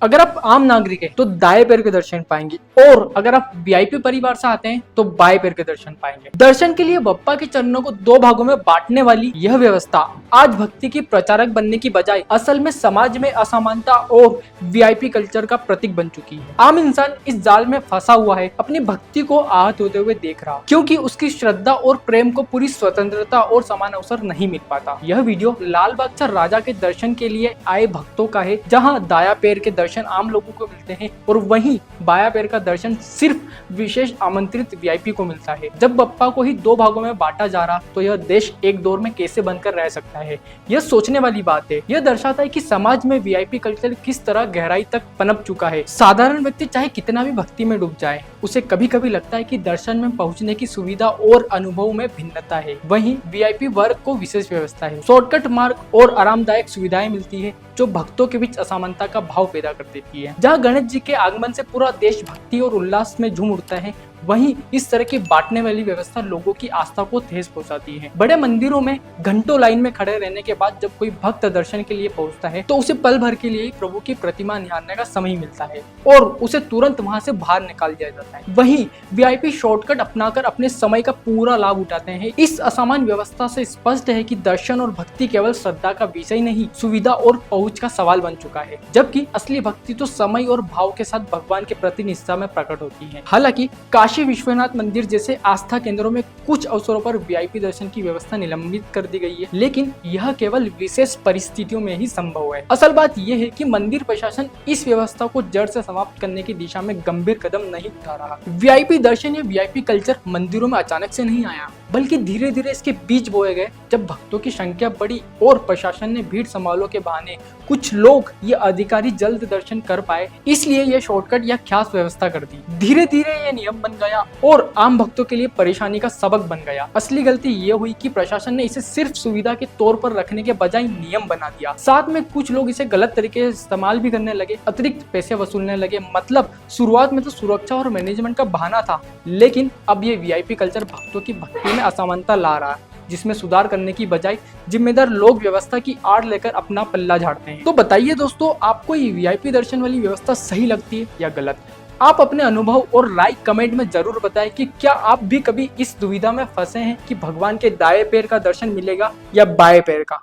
अगर आप आम नागरिक हैं तो दाएं पैर के दर्शन पाएंगे और अगर आप वीआईपी परिवार से आते हैं तो बाएं पैर के दर्शन पाएंगे। दर्शन के लिए बप्पा के चरणों को दो भागों में बांटने वाली यह व्यवस्था आज भक्ति की प्रचारक बनने की बजाय असल में समाज में असमानता और वीआईपी कल्चर का प्रतीक बन चुकी है। आम इंसान इस जाल में फंसा हुआ है, अपनी भक्ति को आहत होते हुए देख रहा, क्योंकि उसकी श्रद्धा और प्रेम को पूरी स्वतंत्रता और समान अवसर नहीं मिल पाता। यह वीडियो लाल बादशाह राजा के दर्शन के लिए आए भक्तों का है, जहाँ दाया पैर के दर्शन आम लोगों को मिलते हैं और वहीं बाया पैर का दर्शन सिर्फ विशेष आमंत्रित वीआईपी को मिलता है। जब बप्पा को ही दो भागों में बांटा जा रहा तो यह देश एक दौर में कैसे बनकर रह सकता है, यह सोचने वाली बात है। यह दर्शाता है कि समाज में वीआईपी कल्चर किस तरह गहराई तक पनप चुका है। साधारण व्यक्ति चाहे कितना भी भक्ति में डूब जाए, उसे कभी कभी लगता है कि दर्शन में पहुंचने की सुविधा और अनुभव में भिन्नता है। वहीं वीआईपी वर्ग को विशेष व्यवस्था है, शॉर्टकट मार्ग और आरामदायक सुविधाएं मिलती है जो भक्तों के बीच असमानता का भाव पैदा कर देती है। जहां गणेश जी के आगमन से पूरा देश भक्ति और उल्लास में झूम उठता है, वहीं इस तरह की बांटने वाली व्यवस्था लोगों की आस्था को ठेस पहुंचाती है। बड़े मंदिरों में घंटों लाइन में खड़े रहने के बाद जब कोई भक्त दर्शन के लिए पहुंचता है तो उसे पल भर के लिए प्रभु की प्रतिमा निहारने का समय मिलता है और उसे तुरंत वहां से बाहर निकाल दिया जाता है। वहीं वीआईपी शॉर्टकट अपनाकर अपने समय का पूरा लाभ उठाते हैं। इस असमान व्यवस्था से स्पष्ट है कि दर्शन और भक्ति केवल श्रद्धा का विषय नहीं, सुविधा और पहुंच का सवाल बन चुका है, जबकि असली भक्ति तो समय और भाव के साथ भगवान के प्रति निष्ठा में प्रकट होती है। हालांकि काशी विश्वनाथ मंदिर जैसे आस्था केंद्रों में कुछ अवसरों पर वीआईपी दर्शन की व्यवस्था निलंबित कर दी गई है, लेकिन यह केवल विशेष परिस्थितियों में ही संभव है। असल बात यह है कि मंदिर प्रशासन इस व्यवस्था को जड़ से समाप्त करने की दिशा में गंभीर कदम नहीं उठा रहा। वीआईपी दर्शन या वीआईपी कल्चर मंदिरों में अचानक से नहीं आया, बल्कि धीरे धीरे इसके बीज बोए गए। जब भक्तों की संख्या बढ़ी और प्रशासन ने भीड़ संभालों के बहाने कुछ लोग ये अधिकारी जल्द दर्शन कर पाए, इसलिए यह शॉर्टकट या ख्यास व्यवस्था कर दी। धीरे धीरे यह नियम बन गया और आम भक्तों के लिए परेशानी का सबक बन गया। असली गलती ये हुई कि प्रशासन ने इसे सिर्फ सुविधा के तौर पर रखने के बजाय नियम बना दिया। साथ में कुछ लोग इसे गलत तरीके से इस्तेमाल भी करने लगे, अतिरिक्त पैसे वसूलने लगे। मतलब शुरुआत में तो सुरक्षा और मैनेजमेंट का बहाना था, लेकिन अब ये वीआईपी कल्चर भक्तों की भक्ति में असमानता ला रहा है, जिसमें सुधार करने की बजाय जिम्मेदार लोग व्यवस्था की आड़ लेकर अपना पल्ला झाड़ते हैं। तो बताइए दोस्तों, आपको ये वीआईपी दर्शन वाली व्यवस्था सही लगती है या गलत? आप अपने अनुभव और राय कमेंट में जरूर बताएं कि क्या आप भी कभी इस दुविधा में फंसे हैं कि भगवान के दाएं पैर का दर्शन मिलेगा या बाएं पैर का।